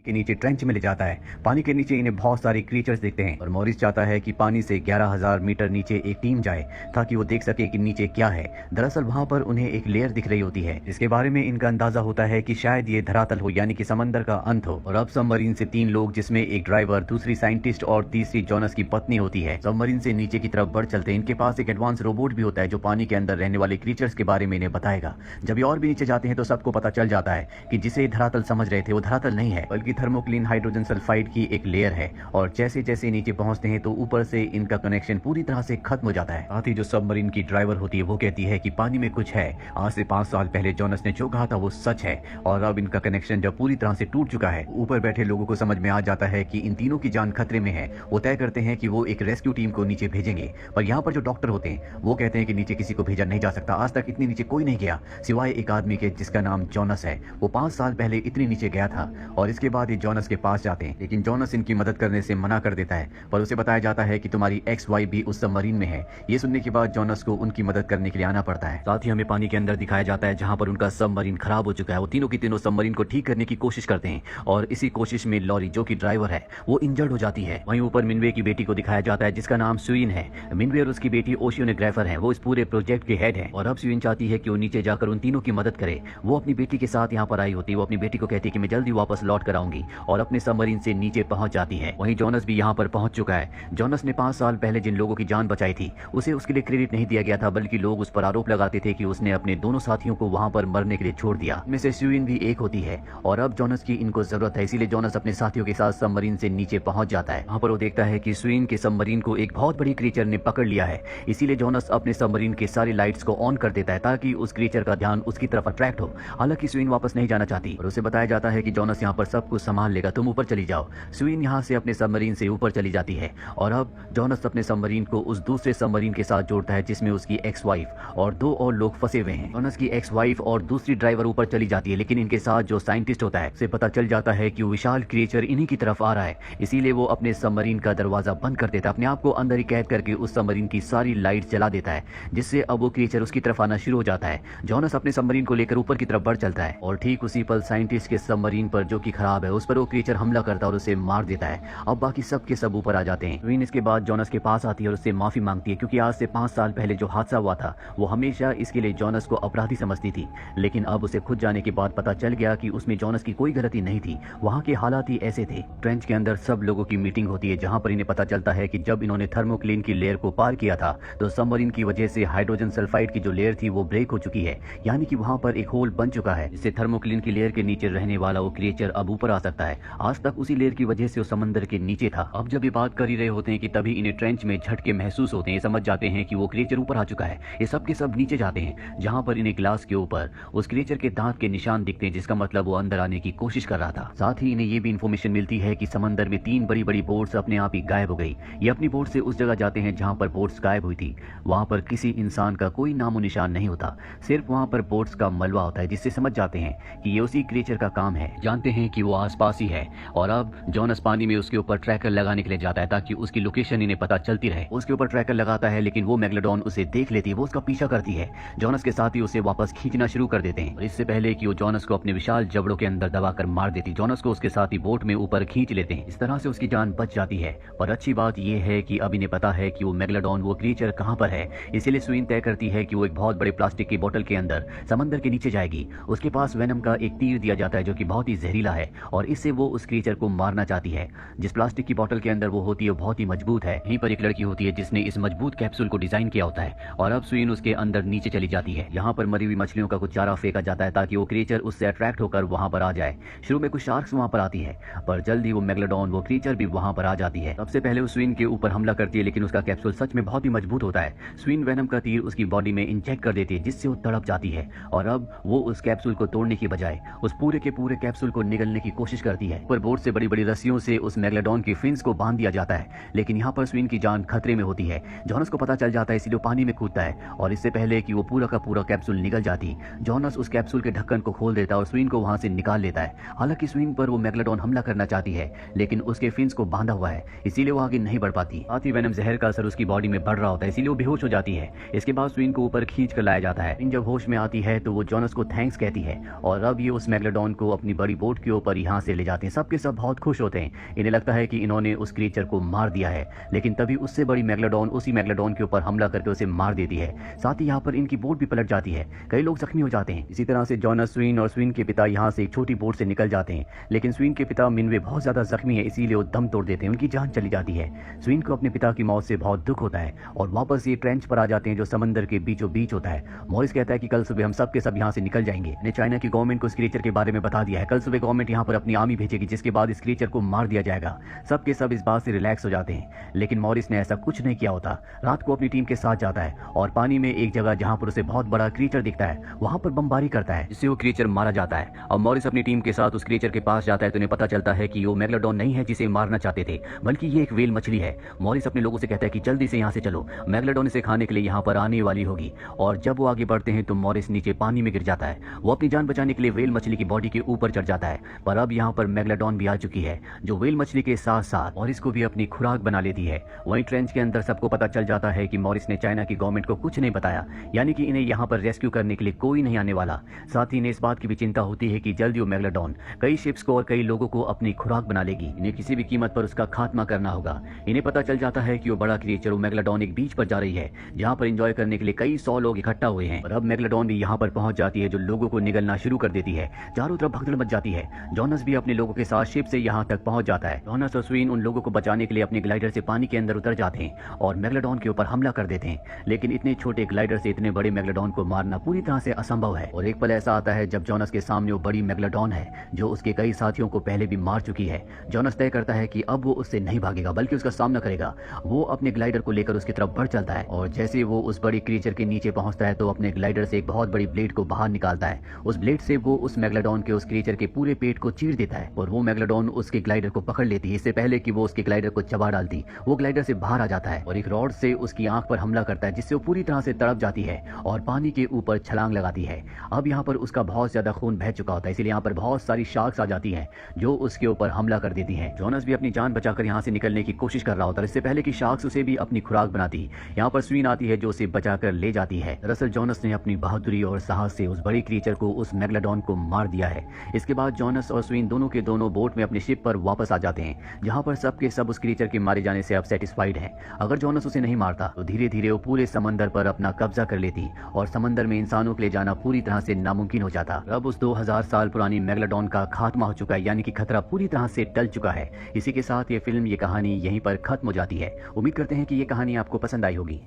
के नीचे ट्रेंच में ले जाता है। पानी के नीचे इन्हें बहुत सारे क्रीचर्स दिखते हैं और मॉरिस चाहता है कि पानी से 11,000 मीटर नीचे एक टीम जाए ताकि वो देख सके कि नीचे क्या है। दरअसल वहां पर उन्हें एक लेयर दिख रही होती है जिसके बारे में इनका अंदाजा होता है कि शायद ये धरातल हो, यानी कि समंदर का अंत हो। और अब सबमरीन से 3 लोग, जिसमें एक ड्राइवर, दूसरी साइंटिस्ट और तीसरी जॉनस की पत्नी होती है, सबमरीन से नीचे की तरफ बढ़ चलते हैं। इनके पास एक एडवांस रोबोट भी होता है जो पानी के अंदर रहने वाले क्रीचर्स के बारे में इन्हें बताएगा। जब ये और भी नीचे जाते हैं तो सबको पता चल जाता है कि जिसे धरातल समझ रहे थे वो धरातल नहीं है बल्कि थर्मोक्लिन हाइड्रोजन सल्फाइड की एक लेयर है। और जैसे जैसे नीचे पहुंचते हैं तो ऊपर से इनका कनेक्शन पूरी तरह से खत्म हो जाता है। साथ ही जो सबमरीन की ड्राइवर होती है वो कहती है कि पानी में कुछ है। आज से 5 साल पहले जॉनस ने जो कहा था वो सच है और अब इनका कनेक्शन जब पूरी तरह से टूट चुका है, ऊपर बैठे लोगों को समझ में आ जाता है कि इन तीनों की जान खतरे में है। वो तय करते हैं कि वो एक रेस्क्यू टीम को नीचे भेजेंगे, पर यहाँ पर जो डॉक्टर होते हैं वो कहते हैं कि नीचे किसी को भेजा नहीं जा सकता। आज तक इतनी नीचे कोई नहीं गया सिवाय एक आदमी के जिसका नाम जॉनस है। वो 5 साल पहले इतनी नीचे गया था। और इसके बाद ये जॉनस के पास जाते हैं, लेकिन जॉनस इनकी मदद करने से मना कर देता है, पर उसे बताया जाता है कि तुम्हारी XY भी उस सबमरीन में है। ये सुनने के बाद जॉनस को उनकी मदद करने के लिए आना पड़ता है। साथ ही हमें पानी के अंदर दिखाया जाता है जहां पर उनका सबमरीन खराब हो चुका है। वो तीनों की तीनों सबमरीन को ठीक करने की कोशिश करते हैं और इसी कोशिश में लॉरी, जो कि ड्राइवर है, वो इंजर्ड हो जाती है। वहीं ऊपर मिनवे की बेटी को दिखाया जाता है जिसका नाम स्वीन है। मिनवे और उसकी बेटी ओशियोनोग्राफर है, वो इस पूरे प्रोजेक्ट के हेड है। और अब स्वीन चाहती है कि वो नीचे जाकर उन तीनों की मदद करे। वो अपनी बेटी के साथ यहाँ पर आई होती है। वो अपनी बेटी को कहती है कि मैं जल्दी वापस लौट कर आऊंगी और अपने सबमरीन से नीचे पहुंच जाती है। वहीं जॉनस भी यहाँ पर पहुंच चुका है। जॉनस ने 5 साल पहले जिन लोगों की जान बचाई थी उसे उसके लिए क्रेडिट नहीं दिया गया था, बल्कि लोग उस पर आरोप लगाते थे कि उसने अपने दोनों साथियों को वहां पर मरने के लिए छोड़ दिया। इनमें से स्वीन भी एक होती है और अब जॉनस की इनको जरूरत है, इसीलिए जॉनस अपने साथियों के साथ सबमरीन से नीचे पहुंच जाता है। वहां पर वो देखता है कि स्वीन के सबमरीन को एक बहुत बड़ी क्रीचर ने पकड़ लिया है। इसीलिए जॉनस अपने सबमरीन के सारी लाइट्स को ऑन कर देता है ताकि उस क्रीचर का ध्यान उसकी तरफ अट्रैक्ट हो। हालांकि स्वीन वापस नहीं जाना चाहती और उसे बताया जाता है कि जॉनस यहाँ पर सब कुछ संभाल लेगा, तुम ऊपर चली जाओ। स्वीन यहाँ से अपने सबमरीन से ऊपर चली जाती है और अब जॉनस अपने सबमरीन को उस दूसरे सबमरीन के साथ जोड़ता है जिसमें उसकी एक्स वाइफ और 2 और लोग फंसे हुए हैं। जॉनस की एक्स वाइफ और दूसरी ड्राइवर ऊपर चली जाती है, लेकिन इनके साथ जो साइंटिस्ट होता है उसे पता चल जाता है कि वो विशाल क्रिएचर इन्हीं की तरफ आ रहा है। इसीलिए वो अपने सबमरीन का दरवाजा बंद कर देता है, अपने आप को अंदर ही कैद करके उस सबमरीन की सारी लाइट जला देता है, जिससे अब वो क्रिएचर उसकी तरफ आना शुरू हो जाता है। जॉनस अपने सबमरीन को लेकर ऊपर की तरफ बढ़ चलता है और ठीक उसी पल साइंटिस्ट के सबमरीन पर, जो कि खराब है, उस पर वो क्रिएचर हमला करता है और उसे मार देता है। अब बाकी सब के सब ऊपर आ जाते हैं। स्वीन इसके बाद जॉनस के पास आती है और उससे माफी मांगती है, क्योंकि आज से 5 साल पहले जो हादसा हुआ था वो हमेशा इसके लिए जॉनस को अपराधी समझती थी। लेकिन अब उसे खुद जाने के बाद पता चल गया कि उसमें जॉनस की कोई गलती नहीं थी, वहाँ के हालात ही ऐसे थे। ट्रेंच के अंदर सब लोगों की मीटिंग होती है जहाँ पर इन्हें पता चलता है कि जब इन्होंने थर्मोक्लिन की लेयर को पार किया था तो सबमरीन की वजह से हाइड्रोजन सल्फाइड की जो लेयर थी वो ब्रेक हो चुकी है, यानी कि वहाँ पर एक होल बन चुका है जिससे थर्मोक्लिन की लेयर के नीचे रहने वाला वो क्रिएचर अब ऊपर आ सकता है। आज तक उसी लेयर की वजह से वो समंदर के नीचे था। अब जब ये बात कर ही रहे होते हैं कि तभी इन्हें ट्रेंच में झटके महसूस होते हैं। समझ जाते हैं कि वो क्रिएचर ऊपर आ चुका है। ये सब के सब नीचे जाते हैं जहाँ पर इन्हें ग्लास के ऊपर उस क्रिएचर के दांत के निशान दिखते हैं, जिसका मतलब वो अंदर आने की कोशिश कर रहा था। साथ ही इन्हें ये भी इन्फॉर्मेशन मिलती है कि समंदर में 3 बड़ी बड़ी बोट्स अपने आप ही गायब हो गई। ये अपनी बोट से उस जगह जाते हैं जहाँ पर बोट्स गायब हुई थी। वहाँ पर किसी इंसान का कोई नामो निशान नहीं होता, सिर्फ वहाँ पर बोट्स का मलबा होता है, जिससे समझ जाते हैं कि ये उसी क्रिएचर का काम है। जानते हैं कि वो आसपास ही है और अब जॉनस पानी में उसके ऊपर ट्रैकर लगाने के लिए जाता है ताकि उसकी लोकेशन इन्हें पता चलती रहे। उसके ऊपर ट्रैकर लगाता है, लेकिन वो मेगलोडॉन उसे देख लेती है, वो उसका पीछा करती है। जॉनस के साथ ही उसे वापस खींचना शुरू कर देते हैं और इससे पहले कि वो जॉनस को अपने विशाल जबड़ों के अंदर दबाकर मार देती, जॉनस को उसके साथ ही बोट में ऊपर खींच लेते हैं। इस तरह से उसकी जान बच जाती है। पर अच्छी बात यह है कि अब इन्हें पता है कि वो मेगलोडॉन, वो क्रिएचर कहाँ पर है। इसीलिए स्वीन तय करती है कि वो एक बहुत बड़े प्लास्टिक की बोतल के अंदर समंदर के नीचे जाएगी। उसके पास वेनम का एक तीर दिया जाता है जो कि बहुत ही जहरीला है और इससे वो उस क्रिएचर को मारना चाहती है। जिस प्लास्टिक की बोतल के अंदर वो होती है बहुत ही मजबूत है। यहीं पर एक लड़की होती है जिसने इस मजबूत कैप्सूल को डिजाइन किया होता है और अब स्वीन उसके अंदर नीचे चली जाती है। यहाँ पर मरी हुई मछलियों का कुछ चारा फेंका जाता है ताकि वो क्रिएचर उससे अट्रैक्ट होकर वहां पर आ जाए। शुरू में कुछ शार्क्स वहां पर आती है, पर जल्दी वो मेगलोडॉन, वो क्रिएचर भी वहां पर आ जाती है। सबसे पहले वो स्वीन के ऊपर हमला करती है, लेकिन उसका कैप्सूल सच में बहुत ही मजबूत होता है। स्वीन वेनम का तीर उसकी बॉडी में इंजेक्ट कर देती है, जिससे वो तड़प जाती है और अब वो उस कैप्सूल को तोड़ने की बजाय उस पूरे के पूरे कैप्सूल को निगलने की कोशिश करती है। पर बोट से बड़ी बड़ी रस्सियों से उस मेगलोडॉन की फिन्स को बांध दिया जाता है, लेकिन यहाँ पर स्वीन की जान खतरे में होती है। जॉनस को पता चल जाता है, इसलिए पानी में कूदता है और इससे पहले कि वो पूरा का पूरा कैप्सूल निकल जाती, जॉनस उस कैप्सूल के ढक्कन को खोल देता है और स्वीन को वहां से निकाल लेता है। हालांकि स्वीन पर वो मेगलोडॉन हमला करना चाहती है, लेकिन उसके फिन्स को बांधा हुआ है, इसीलिए वो आगे नहीं बढ़ पाती। साथ ही वेनम जहर का असर उसकी बॉडी में बढ़ रहा होता है, इसीलिए वो बेहोश हो जाती है। इसके बाद स्वीन को ऊपर खींच कर लाया जाता है। जब होश में आती है तो वो जॉनस को थैंक्स कहती है और अब ये उस मेगलोडॉन को अपनी बड़ी बोट के ऊपर यहाँ यहाँ से ले जाते हैं। सबके सब बहुत खुश होते हैं, इन्हें लगता है कि इन्होंने उस क्रीचर को मार दिया है। लेकिन तभी उससे बड़ी मेगलोडॉन उसी मेगलोडॉन के ऊपर हमला करके उसे मार देती है। साथ ही यहाँ पर इनकी बोट भी पलट जाती है, कई लोग जख्मी हो जाते हैं। इसी तरह से जॉनस, स्वीन और स्वीन के पिता यहाँ से एक छोटी बोट से निकल जाते हैं, लेकिन स्वीन के पिता मिनवे बहुत ज्यादा जख्मी है, इसीलिए वो दम तोड़ देते हैं, उनकी जान चली जाती है। स्वीन को अपने पिता की मौत से बहुत दुख होता है और वापस ये ट्रेंच पर आ जाते हैं जो समंदर के बीचों बीच होता है। मॉरिस कहता है कि कल सुबह हम सब के सब यहाँ से निकल जाएंगे। ने चाइना की गवर्नमेंट को इस क्रीचर के बारे में बता दिया है। कल सुबह गवर्नमेंट यहाँ पर अपनी आर्मी भेजेगी, जिसके बाद इस क्रीचर को मार दिया जाएगा। सबके सब इस बात से रिलैक्स हो जाते हैं, लेकिन मॉरिस ने ऐसा कुछ नहीं किया होता। रात को अपनी टीम के साथ जाता है और पानी में एक जगह जहाँ पर उसे बहुत बड़ा क्रीचर दिखता है वहाँ पर बमबारी करता है, जिससे वो क्रीचर मारा जाता है। और मॉरिस अपनी टीम के साथ उस क्रीचर के पास जाता है तो उन्हें पता चलता है कि वो मेगलोडॉन नहीं है जिसे मारना चाहते थे, बल्कि ये एक व्हेल मछली है। मॉरिस अपने लोगों से कहता है कि जल्दी से यहाँ से चलो, मेगलोडॉन इसे खाने के लिए यहाँ पर आने वाली होगी। और जब वो आगे बढ़ते हैं तो मॉरिस नीचे पानी में गिर जाता है। वो अपनी जान बचाने के लिए व्हेल मछली की बॉडी के ऊपर चढ़ जाता है, पर अब यहाँ पर मेगलोडॉन भी आ चुकी है, जो व्हेल मछली के साथ साथ मॉरिस को भी अपनी खुराक बना लेती है। वहीं ट्रेंच के अंदर सबको पता चल जाता है कि मॉरिस ने चाइना की गवर्नमेंट को कुछ नहीं बताया, यानी कि इन्हें यहाँ पर रेस्क्यू करने के लिए कोई नहीं आने वाला। साथ ही इन्हें इस बात की भी चिंता होती है कि जल्दी वो मेगलोडॉन कई शिप्स को और कई लोगों को अपनी खुराक बना लेगी। इन्हें किसी भी कीमत पर उसका खात्मा करना होगा। इन्हें पता चल जाता है कि वो बड़ा क्रिएचर वो मेगलोडॉन एक बीच पर जा रही है, जहाँ पर एंजॉय करने के लिए कई 100 लोग इकट्ठा हुए हैं। और अब मेगलोडॉन भी यहाँ पर पहुंच जाती है, जो लोगों को निगलना शुरू कर देती है। चारों तरफ भगदड़ मच जाती है। जॉनस भी अपने लोगों के साथ शिप से यहाँ तक पहुंच जाता है। जॉनस और स्वीन उन लोगों को बचाने के लिए अपने ग्लाइडर से पानी के अंदर उतर जाते हैं और मेगलोडॉन के ऊपर हमला कर देते हैं। लेकिन इतने छोटे ग्लाइडर से इतने बड़े मेगलोडॉन को मारना पूरी तरह से असंभव है। और एक पल ऐसा आता है जब जॉनस के सामने वो बड़ी मेगलोडॉन है, जो उसके कई साथियों को पहले भी मार चुकी है। जॉनस तय करता है कि अब वो उससे नहीं भागेगा, बल्कि उसका सामना करेगा। वो अपने ग्लाइडर को लेकर उसकी तरफ बढ़ चलता है और जैसे वो उस बड़ी क्रीचर के नीचे पहुंचता है तो अपने ग्लाइडर से एक बहुत बड़ी ब्लेड को बाहर निकालता है। उस ब्लेड से वो उस मेगलोडॉन के उस क्रीचर के पूरे पेट को चीर देता है और वो मेगलोडॉन उसके ग्लाइडर को पकड़ लेती है। इससे पहले कि वो उसके ग्लाइडर को चबा डालती, वो ग्लाइडर से बाहर आ जाता है और एक रॉड से उसकी आंख पर हमला करता है, जिससे वो पूरी तरह से तड़प जाती है और पानी के ऊपर छलांग लगाती है। अब यहाँ पर उसका बहुत ज्यादा खून बह चुका होता है, इसलिए यहाँ पर बहुत सारी शार्क्स आ जाती हैं जो उसके ऊपर हमला कर देती हैं। जॉनस भी अपनी जान बचाकर यहाँ से निकलने की कोशिश कर रहा होता है, इससे पहले कि शार्क्स उसे भी अपनी खुराक बनाती। यहाँ पर स्वीन आती है जो उसे बचाकर ले जाती है। दरअसल जॉनस ने अपनी बहादुरी और साहस से उस बड़ी क्रीचर को, उस मेगलोडॉन को मार दिया है। इसके बाद जॉनस और स्वीन दोनों के दोनों बोट में अपनी शिप पर वापस आ जाते हैं, जहाँ पर सबके सब उस क्रीचर के मारे जाने से अब सेटिस्फाइड हैं। अगर जॉनस उसे नहीं मारता तो धीरे धीरे वो पूरे समंदर पर अपना कब्जा कर लेती और समंदर में इंसानों के ले जाना पूरी तरह से नामुमकिन हो जाता। अब उस 2000 साल पुरानी मेगलोडॉन का खात्मा हो चुका है, यानी कि खतरा पूरी तरह से टल चुका है। इसी के साथ ये फिल्म, ये कहानी यहीं पर खत्म हो जाती है। उम्मीद करते हैं कि ये कहानी आपको पसंद आई होगी।